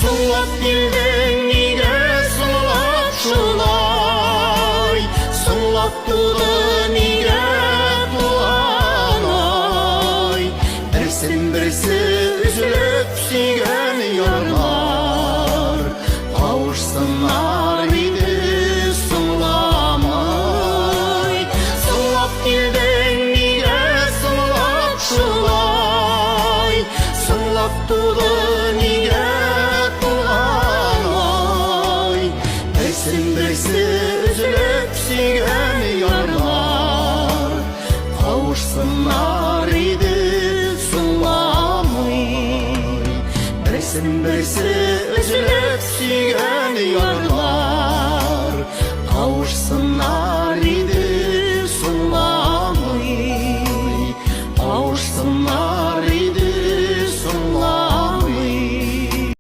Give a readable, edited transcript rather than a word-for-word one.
Соңлап келдің неге соңлап шулай, соңлап туды неге туғаны-ай. Бірсін-бірсі үзіліп сүйген ярлар, қауышсынар еді соңламай. Соңлап келдің неге соңлап шулай, соңлап туды неге туғаны-ай. Бірсін-бірсі үзіліп сүйген ярлар, қауышсынар еді соңламай. Бірсін-бірсі үзіліп сүйген ярлар, қауышсынар еді